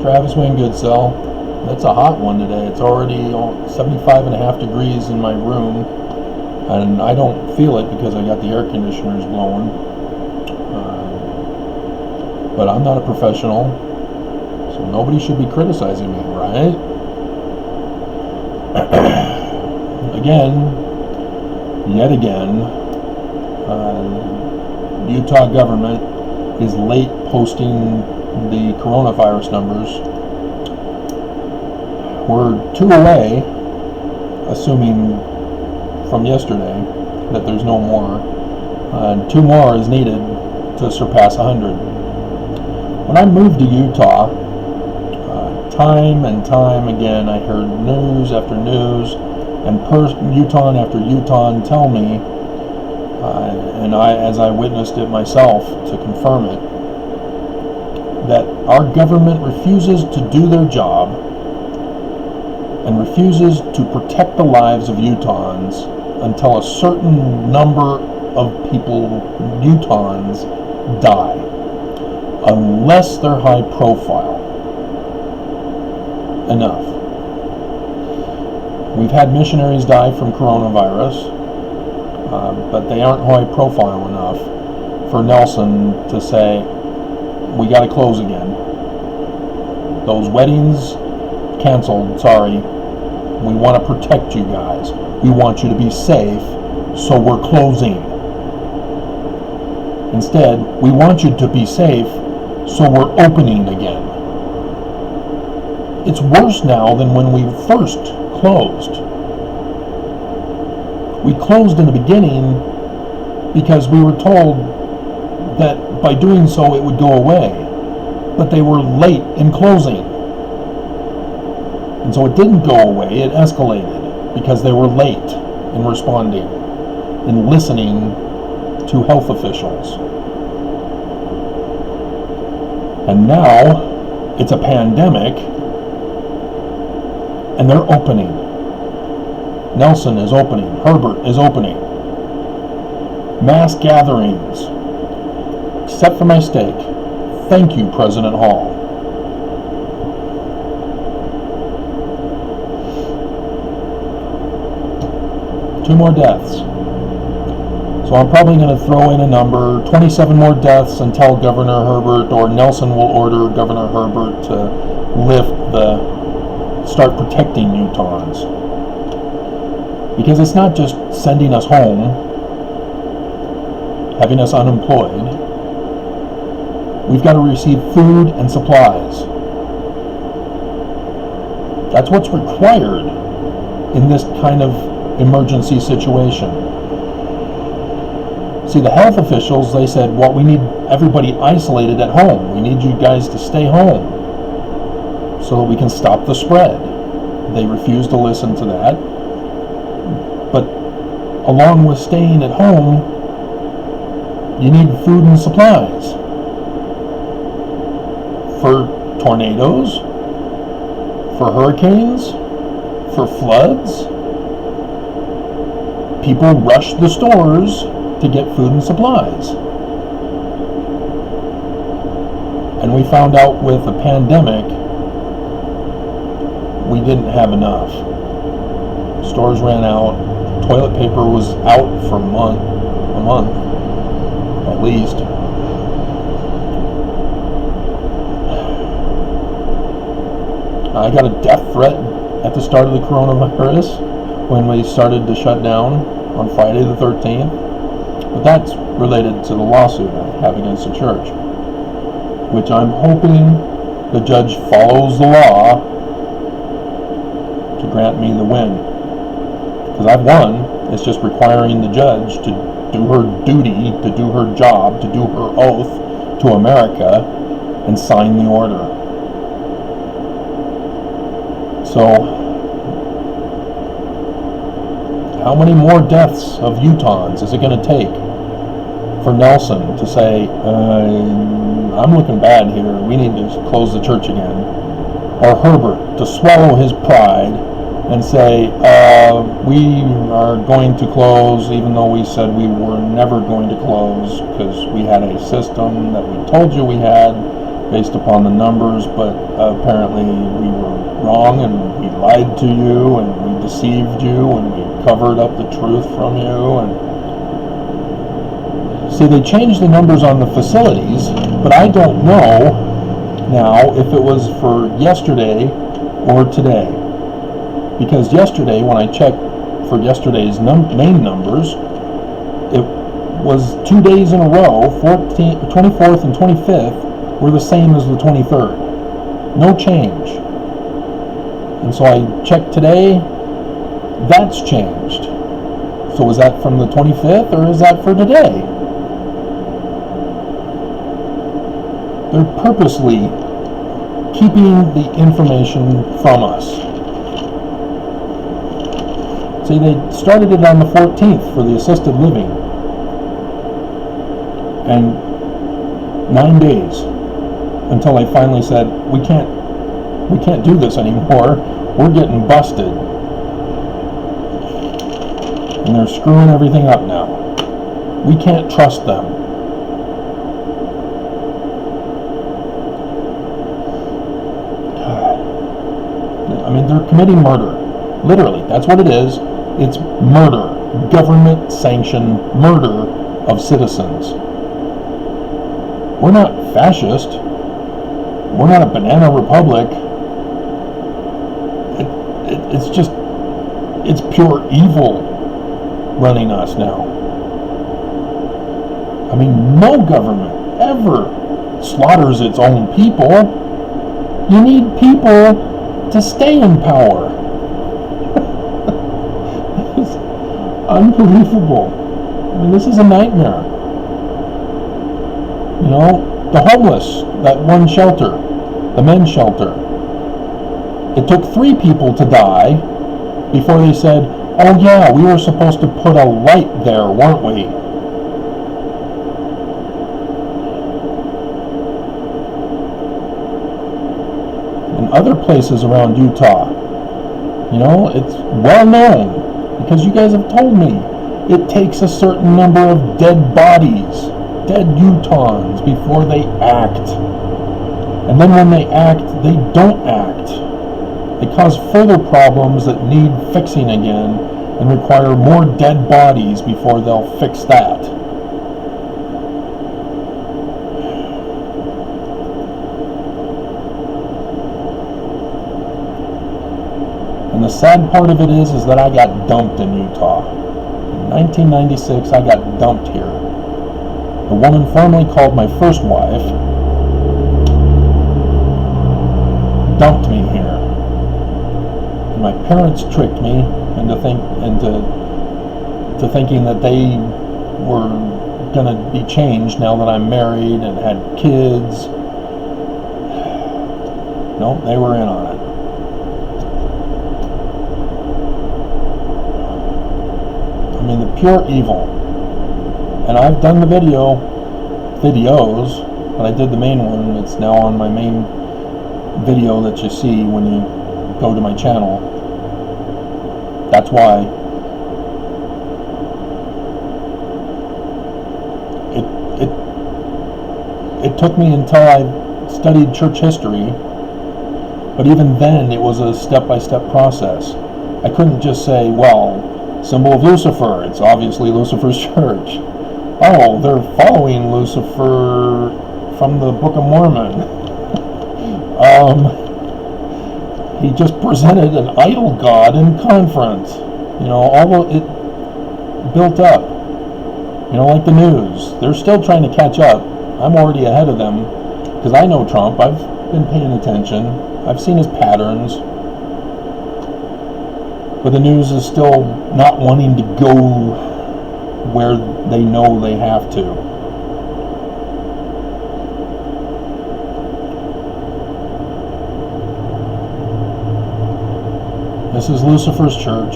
Travis Wayne Goodsell. That's a hot one today. It's already 75.5 degrees in my room, and I don't feel it because I got the air conditioners blowing. But I'm not a professional, so nobody should be criticizing me, right? Yet again, Utah government is late posting the coronavirus numbers. We're 2 away, assuming from yesterday that there's no more. 2 more is needed to surpass 100. When I moved to Utah, time and time again, I heard news after news, and Utah after Utah tell me, and as I witnessed it myself to confirm it, that our government refuses to do their job and refuses to protect the lives of Utahns until a certain number of people, Utahns, die, unless they're high profile enough. We've had missionaries die from coronavirus, but they aren't high profile enough for Nelson to say, we got to close again. Those weddings canceled, sorry. We want to protect you guys. We want you to be safe, so we're closing. Instead, we want you to be safe, so we're opening again. It's worse now than when we first closed. We closed in the beginning because we were told that by doing so it would go away, but they were late in closing. And so it didn't go away, it escalated because they were late in responding, in listening to health officials. And now it's a pandemic, and they're opening. Nelson is opening. Herbert is opening. Mass gatherings. Except for my steak. Thank you, President Hall. Two more deaths. So I'm probably going to throw in a number, 27 more deaths until Governor Herbert, or Nelson will order Governor Herbert to start protecting Utahns. Because it's not just sending us home, having us unemployed. We've got to receive food and supplies. That's what's required in this kind of emergency situation. See, the health officials, they said, well, we need everybody isolated at home. We need you guys to stay home so that we can stop the spread. They refused to listen to that. But along with staying at home, you need food and supplies. For tornadoes, for hurricanes, for floods. People rush the stores to get food and supplies. And we found out with the pandemic, we didn't have enough. Stores ran out. Toilet paper was out for a month at least. I got a death threat at the start of the coronavirus when we started to shut down on Friday the 13th. But that's related to the lawsuit I have against the church, which I'm hoping the judge follows the law to grant me the win. Because I've won. It's just requiring the judge to do her duty, to do her job, to do her oath to America and sign the order. So, how many more deaths of Utahns is it going to take for Nelson to say, I'm looking bad here, we need to close the church again? Or Herbert to swallow his pride and say, we are going to close, even though we said we were never going to close because we had a system that we told you we had based upon the numbers, but apparently we were wrong, and we lied to you, and we deceived you, and we covered up the truth from you. And see, they changed the numbers on the facilities, but I don't know now if it was for yesterday or today, because yesterday, when I checked for yesterday's main numbers, it was 2 days in a row, 24th and 25th, were the same as the 23rd. No change. And so I checked today, that's changed. So is that from the 25th, or is that for today? They're purposely keeping the information from us. See, they started it on the 14th for the assisted living. And 9 days until they finally said, we can't do this anymore. We're getting busted. And they're screwing everything up now. We can't trust them. I mean, they're committing murder. Literally, that's what it is. It's murder. Government-sanctioned murder of citizens. We're not fascist. We're not a banana republic. It's pure evil running us now. I mean, no government ever slaughters its own people. You need people to stay in power. It's unbelievable. I mean, this is a nightmare. You know, the homeless, that one shelter, the men's shelter. It took 3 people to die before they said, oh yeah, we were supposed to put a light there, weren't we? In other places around Utah, you know, it's well known, because you guys have told me, it takes a certain number of dead bodies, dead Utahns, before they act. And then when they act, they don't act. They cause further problems that need fixing again and require more dead bodies before they'll fix that. And the sad part of it is that I got dumped in Utah. In 1996, I got dumped here. The woman formerly called my first wife dumped me here. And my parents tricked me into thinking that they were going to be changed now that I'm married and had kids. No, they were in on it. I mean, the pure evil. And I've done the videos, but I did the main one. It's now on my main video that you see when you go to my channel. That's why. It took me until I studied church history, but even then it was a step-by-step process. I couldn't just say, well, symbol of Lucifer, it's obviously Lucifer's church. Oh, they're following Lucifer from the Book of Mormon. He just presented an idol god in conference. You know, all of it built up. You know, like the news. They're still trying to catch up. I'm already ahead of them because I know Trump. I've been paying attention. I've seen his patterns. But the news is still not wanting to go where they know they have to. This is Lucifer's church,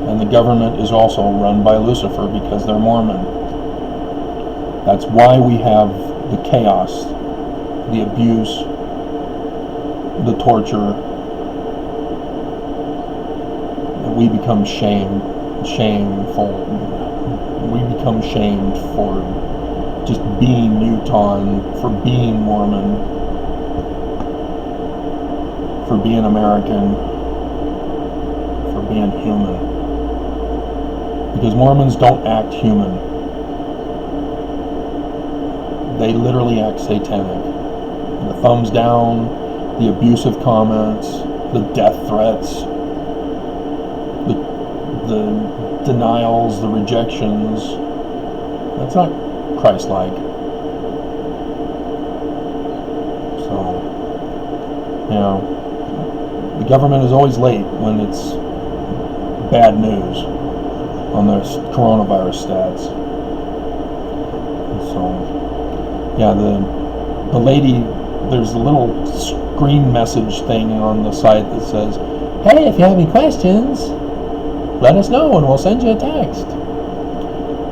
and the government is also run by Lucifer because they're Mormon. That's why we have the chaos, the abuse, the torture. We become shameful. We become shamed for just being Utah, for being Mormon. for being American, for being human. Because Mormons don't act human. They literally act satanic. The thumbs down, the abusive comments, the death threats, the denials, the rejections. That's not Christ-like. So, the government is always late when it's bad news on their coronavirus stats. So, the lady, there's a little screen message thing on the site that says, "Hey, if you have any questions, let us know and we'll send you a text."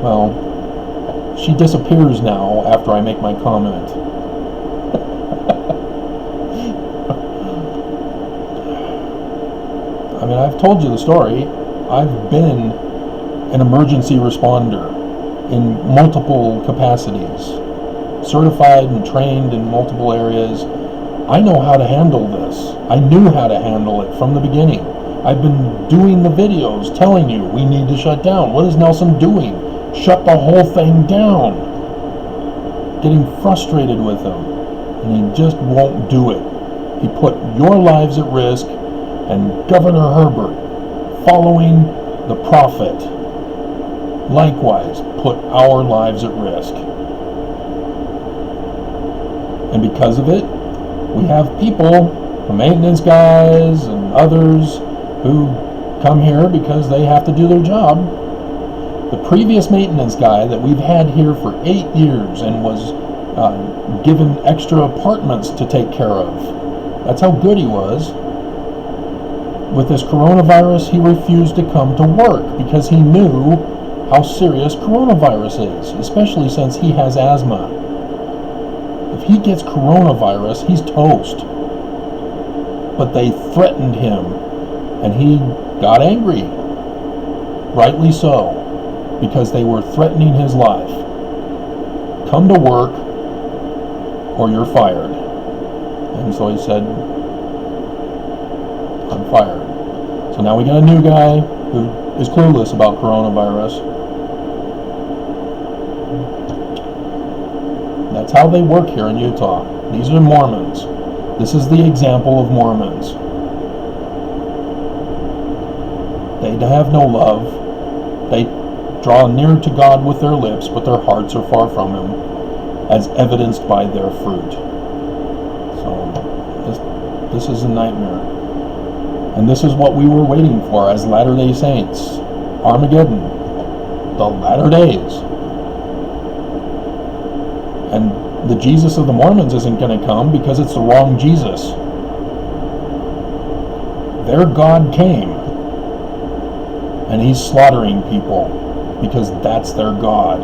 Well, she disappears now after I make my comment. I mean, I've told you the story. I've been an emergency responder in multiple capacities, certified and trained in multiple areas. I know how to handle this. I knew how to handle it from the beginning. I've been doing the videos telling you we need to shut down. What is Nelson doing? Shut the whole thing down. Getting frustrated with him, and he just won't do it. He put your lives at risk, and Governor Herbert, following the prophet, likewise put our lives at risk. And because of it, we have people, the maintenance guys and others, who come here because they have to do their job. The previous maintenance guy that we've had here for 8 years and was given extra apartments to take care of. That's how good he was. With this coronavirus, he refused to come to work because he knew how serious coronavirus is, especially since he has asthma. If he gets coronavirus, he's toast. But they threatened him, and he got angry. Rightly so, because they were threatening his life. Come to work, or you're fired. And so he said, I'm fired. So now we got a new guy who is clueless about coronavirus. That's how they work here in Utah. These are Mormons. This is the example of Mormons. They have no love. They draw near to God with their lips, but their hearts are far from Him, as evidenced by their fruit. So, this is a nightmare. And this is what we were waiting for as Latter-day Saints. Armageddon. The latter days. And the Jesus of the Mormons isn't going to come because it's the wrong Jesus. Their God came. And He's slaughtering people because that's their God.